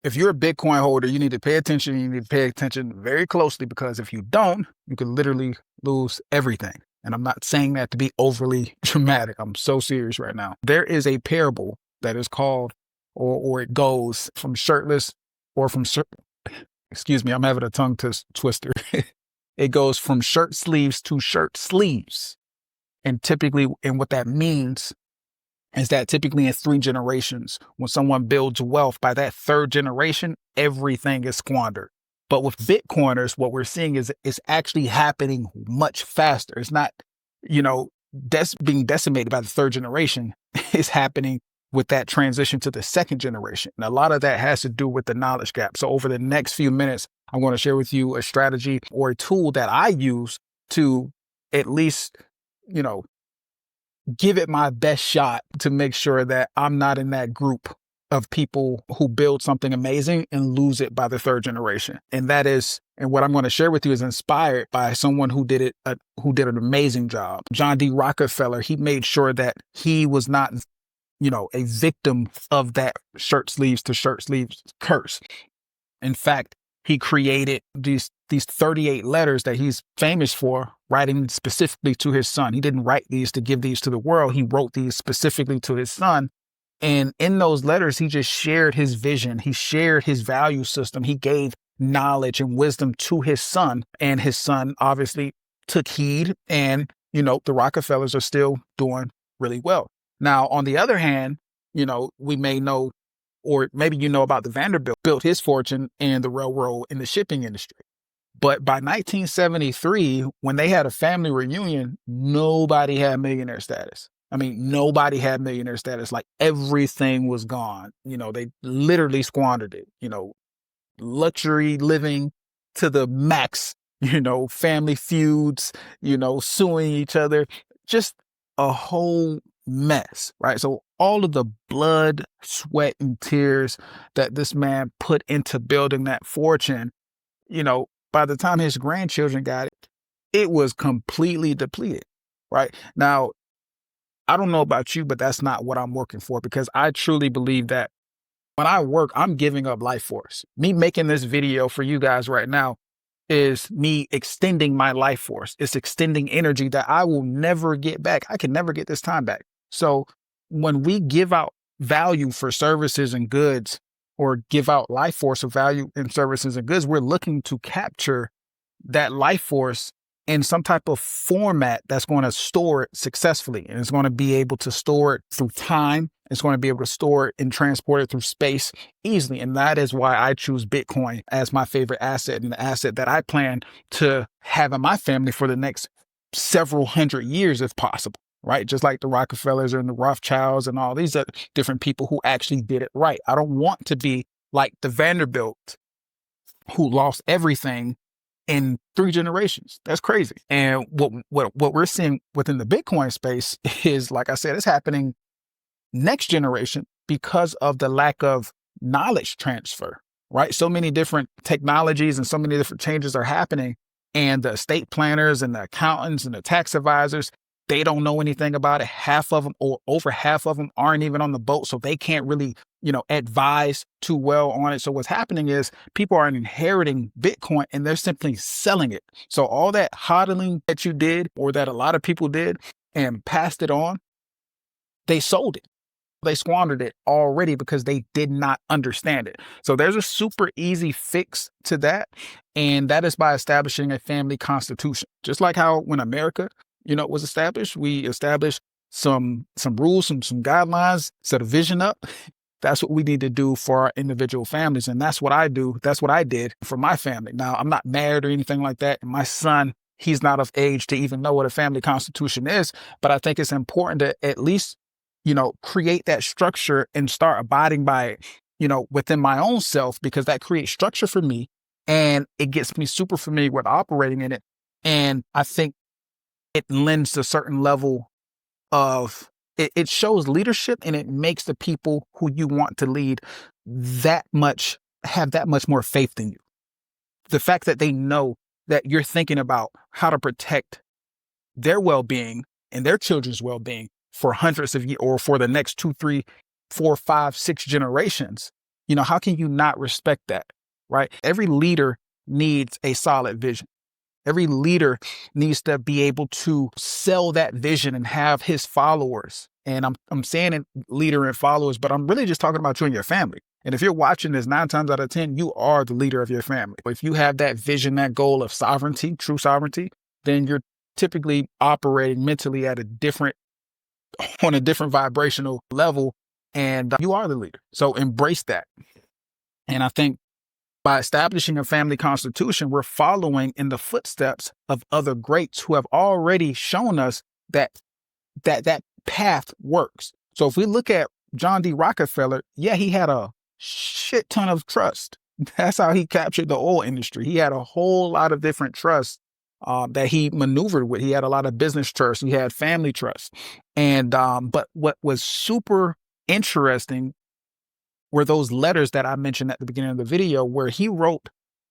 if you're a Bitcoin holder, you need to pay attention. You need to pay attention very closely, because if you don't, you could literally lose everything. And I'm not saying that to be overly dramatic. I'm so serious right now. There is a parable that is called, or it goes from shirtless or from, excuse me, I'm having a tongue twister. It goes from shirt sleeves to shirt sleeves. And typically, and what that means is that typically in 3 generations, when someone builds wealth, by that 3rd generation, everything is squandered. But with Bitcoiners, what we're seeing is it's actually happening much faster. It's not, being decimated by the 3rd generation. It's happening with that transition to the 2nd generation. And a lot of that has to do with the knowledge gap. So over the next few minutes, I'm going to share with you a strategy or a tool that I use to at least, give it my best shot to make sure that I'm not in that group of people who build something amazing and lose it by the 3rd generation. And what I'm going to share with you is inspired by someone who did an amazing job. John D. Rockefeller, he made sure that he was not, a victim of that shirt sleeves to shirt sleeves curse. In fact, he created these 38 letters that he's famous for, writing specifically to his son. He didn't write these to give these to the world. He wrote these specifically to his son. And in those letters, he just shared his vision. He shared his value system. He gave knowledge and wisdom to his son. And his son obviously took heed. And, the Rockefellers are still doing really well. Now, on the other hand, we may know, or maybe about the Vanderbilt, built his fortune in the railroad and the shipping industry. But by 1973, when they had a family reunion, nobody had millionaire status. I mean, nobody had millionaire status. Like, everything was gone. They literally squandered it. Luxury living to the max, family feuds, suing each other, just a whole mess, right? So all of the blood, sweat, and tears that this man put into building that fortune, by the time his grandchildren got it, it was completely depleted, right? Now, I don't know about you, but that's not what I'm working for, because I truly believe that when I work, I'm giving up life force. Me making this video for you guys right now is me extending my life force. It's extending energy that I will never get back. I can never get this time back. So when we give out value for services and goods, or give out life force of value in services and goods, we're looking to capture that life force in some type of format that's going to store it successfully. And it's going to be able to store it through time. It's going to be able to store it and transport it through space easily. And that is why I choose Bitcoin as my favorite asset, and the asset that I plan to have in my family for the next several hundred years, if possible. Right? Just like the Rockefellers and the Rothschilds and all these other different people who actually did it right. I don't want to be like the Vanderbilt, who lost everything in 3 generations. That's crazy. And what we're seeing within the Bitcoin space is, like I said, it's happening next generation because of the lack of knowledge transfer, right? So many different technologies and so many different changes are happening, and the estate planners and the accountants and the tax advisors, they don't know anything about it. Half of them, or over half of them, aren't even on the boat. So they can't really, advise too well on it. So what's happening is people are inheriting Bitcoin and they're simply selling it. So all that hodling that you did, or that a lot of people did and passed it on, they sold it. They squandered it already because they did not understand it. So there's a super easy fix to that. And that is by establishing a family constitution. Just like how when America, was established, we established some rules, some guidelines, set a vision up. That's what we need to do for our individual families. And that's what I do. That's what I did for my family. Now, I'm not married or anything like that. And my son, he's not of age to even know what a family constitution is. But I think it's important to at least, create that structure and start abiding by it, within my own self, because that creates structure for me and it gets me super familiar with operating in it. And I think it lends a certain level of, it shows leadership, and it makes the people who you want to lead have that much more faith in you. The fact that they know that you're thinking about how to protect their well-being and their children's well-being for hundreds of years, or for the next 2, 3, 4, 5, 6 generations, how can you not respect that, right? Every leader needs a solid vision. Every leader needs to be able to sell that vision and have his followers. And I'm saying it, leader and followers, but I'm really just talking about you and your family. And if you're watching this 9 times out of 10, you are the leader of your family. If you have that vision, that goal of sovereignty, true sovereignty, then you're typically operating mentally on a different vibrational level, and you are the leader. So embrace that. And I think by establishing a family constitution, we're following in the footsteps of other greats who have already shown us that path works. So if we look at John D. Rockefeller, yeah, he had a shit ton of trust. That's how he captured the oil industry. He had a whole lot of different trusts that he maneuvered with. He had a lot of business trust. He had family trust. And but what was super interesting were those letters that I mentioned at the beginning of the video, where he wrote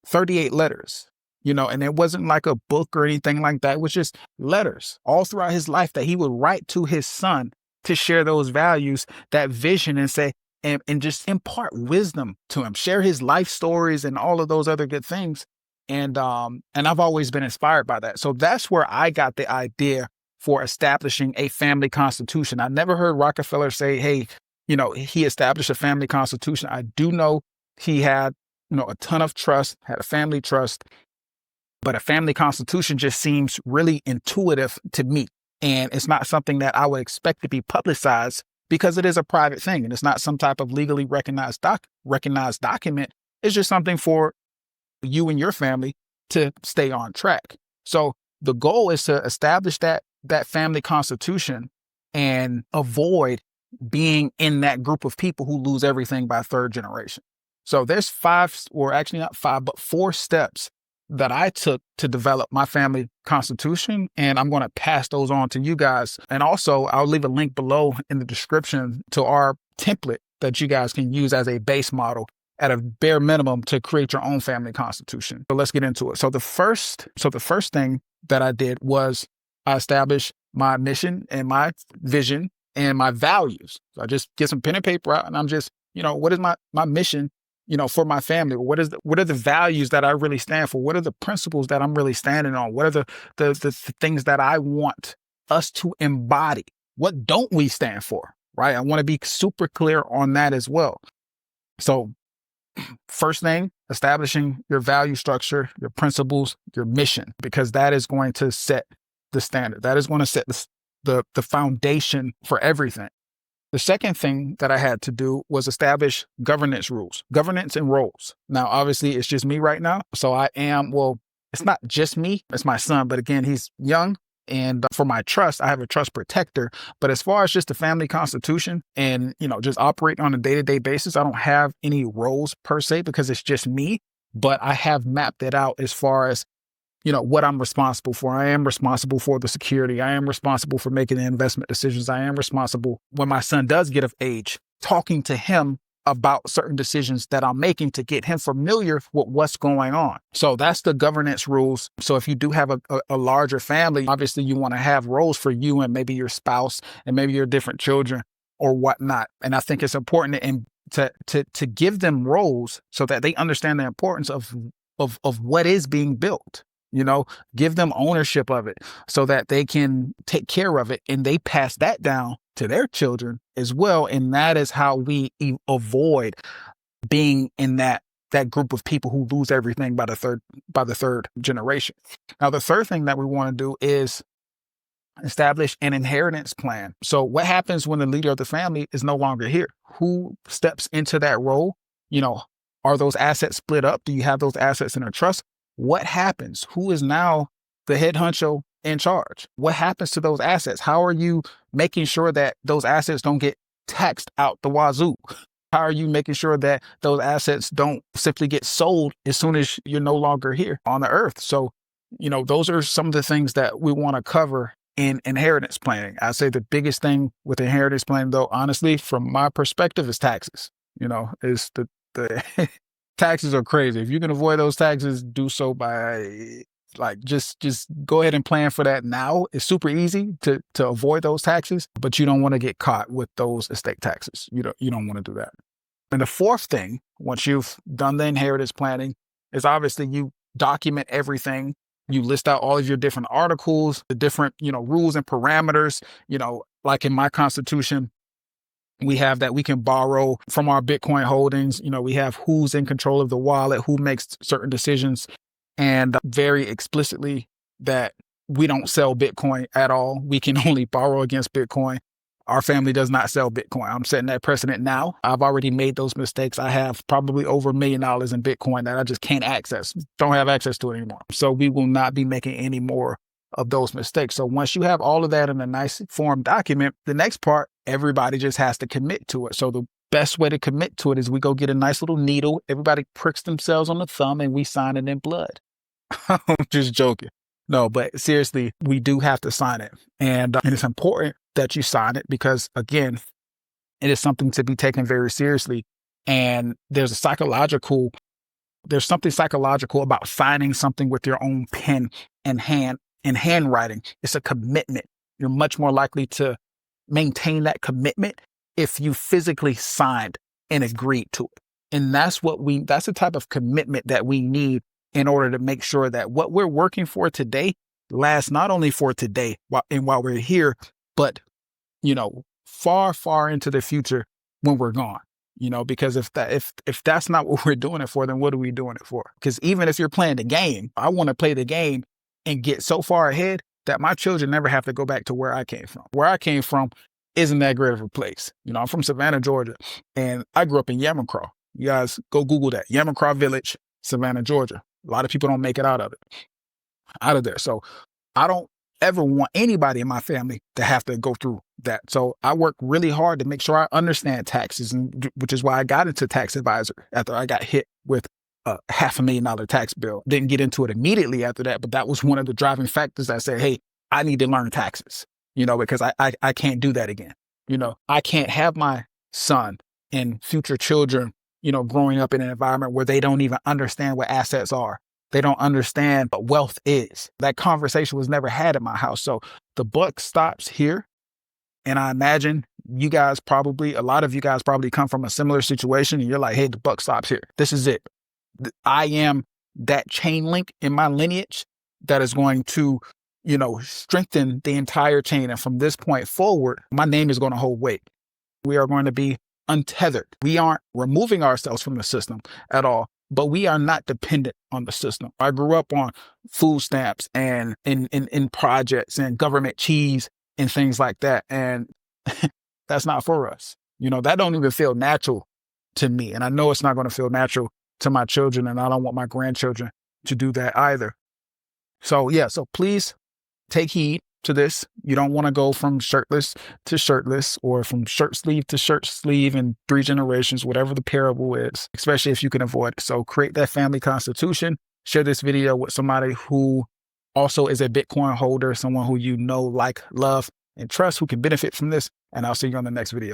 38 letters, and it wasn't like a book or anything like that. It was just letters all throughout his life that he would write to his son to share those values, that vision, and say, and just impart wisdom to him, share his life stories and all of those other good things. And I've always been inspired by that. So that's where I got the idea for establishing a family constitution. I never heard Rockefeller say, hey, he established a family constitution. I do know he had, a ton of trust, had a family trust, but a family constitution just seems really intuitive to me. And it's not something that I would expect to be publicized because it is a private thing. And it's not some type of legally recognized document. It's just something for you and your family to stay on track. So the goal is to establish that family constitution and avoid being in that group of people who lose everything by 3rd generation. So there's 5, or actually not 5, but 4 steps that I took to develop my family constitution. And I'm going to pass those on to you guys. And also I'll leave a link below in the description to our template that you guys can use as a base model at a bare minimum to create your own family constitution. So let's get into it. So the first thing that I did was I established my mission and my vision and my values. So I just get some pen and paper out, and I'm just, what is my mission, for my family? What are the values that I really stand for? What are the principles that I'm really standing on? What are the things that I want us to embody? What don't we stand for, right? I want to be super clear on that as well. So first thing, establishing your value structure, your principles, your mission, because that is going to set the standard. That is going to set the foundation for everything. The second thing that I had to do was establish governance and roles. Now, obviously, it's just me right now. So it's not just me, it's my son. But again, he's young. And for my trust, I have a trust protector. But as far as just the family constitution and, just operating on a day-to-day basis, I don't have any roles per se because it's just me. But I have mapped it out as far as what I'm responsible for. I am responsible for the security. I am responsible for making the investment decisions. I am responsible when my son does get of age, talking to him about certain decisions that I'm making to get him familiar with what's going on. So that's the governance rules. So if you do have a larger family, obviously you want to have roles for you and maybe your spouse and maybe your different children or whatnot. And I think it's important to give them roles so that they understand the importance of what is being built. Give them ownership of it so that they can take care of it and they pass that down to their children as well. And that is how we avoid being in that group of people who lose everything by the third generation. Now, the third thing that we want to do is establish an inheritance plan. So what happens when the leader of the family is no longer here? Who steps into that role? Are those assets split up? Do you have those assets in a trust? What happens? Who is now the head honcho in charge? What happens to those assets? How are you making sure that those assets don't get taxed out the wazoo? How are you making sure that those assets don't simply get sold as soon as you're no longer here on the earth? So, those are some of the things that we want to cover in inheritance planning. I say the biggest thing with inheritance planning, though, honestly, from my perspective, is taxes. Is the taxes are crazy. If you can avoid those taxes, do so by just go ahead and plan for that now. It's super easy to avoid those taxes, but you don't want to get caught with those estate taxes. You don't want to do that. And the fourth thing, once you've done the inheritance planning, is obviously you document everything. You list out all of your different articles, the different, rules and parameters. Like in my constitution, we have that we can borrow from our Bitcoin holdings. We have who's in control of the wallet, who makes certain decisions, and very explicitly that we don't sell Bitcoin at all. We can only borrow against Bitcoin. Our family does not sell Bitcoin. I'm setting that precedent now. I've already made those mistakes. I have probably over $1 million in Bitcoin that I just can't access, don't have access to it anymore. So we will not be making any more of those mistakes. So once you have all of that in a nice form document, the next part, everybody just has to commit to it. So the best way to commit to it is we go get a nice little needle. Everybody pricks themselves on the thumb and we sign it in blood. I'm just joking. No, but seriously, we do have to sign it. And it's important that you sign it because, again, it is something to be taken very seriously. And there's something psychological about signing something with your own pen and handwriting. It's a commitment. You're much more likely to maintain that commitment if you physically signed and agreed to it. And that's the type of commitment that we need in order to make sure that what we're working for today lasts not only for today while we're here, but, far, far into the future when we're gone, because if that's not what we're doing it for, then what are we doing it for? Because even if you're playing the game, I want to play the game and get so far ahead that my children never have to go back to where I came from. Where I came from isn't that great of a place. I'm from Savannah, Georgia, and I grew up in Yamacraw. You guys go Google that. Yamacraw Village, Savannah, Georgia. A lot of people don't make it out of there. So I don't ever want anybody in my family to have to go through that. So I work really hard to make sure I understand taxes, and which is why I got into tax advisor after I got hit with a $500,000 tax bill. Didn't get into it immediately after that, but that was one of the driving factors that said, hey, I need to learn taxes, because I can't do that again. I can't have my son and future children growing up in an environment where they don't even understand what assets are. They don't understand what wealth is. That conversation was never had in my house. So the buck stops here. And I imagine a lot of you guys probably come from a similar situation and you're like, hey, the buck stops here. This is it. I am that chain link in my lineage that is going to, strengthen the entire chain. And from this point forward, my name is going to hold weight. We are going to be untethered. We aren't removing ourselves from the system at all, but we are not dependent on the system. I grew up on food stamps and in projects and government cheese and things like that. And that's not for us. That don't even feel natural to me. And I know it's not going to feel natural to my children, and I don't want my grandchildren to do that either. So please take heed to this. You don't want to go from shirtless to shirtless or from shirt sleeve to shirt sleeve in 3 generations, whatever the parable is, especially if you can avoid it. So create that family constitution, share this video with somebody who also is a Bitcoin holder, someone who like, love, and trust who can benefit from this. And I'll see you on the next video.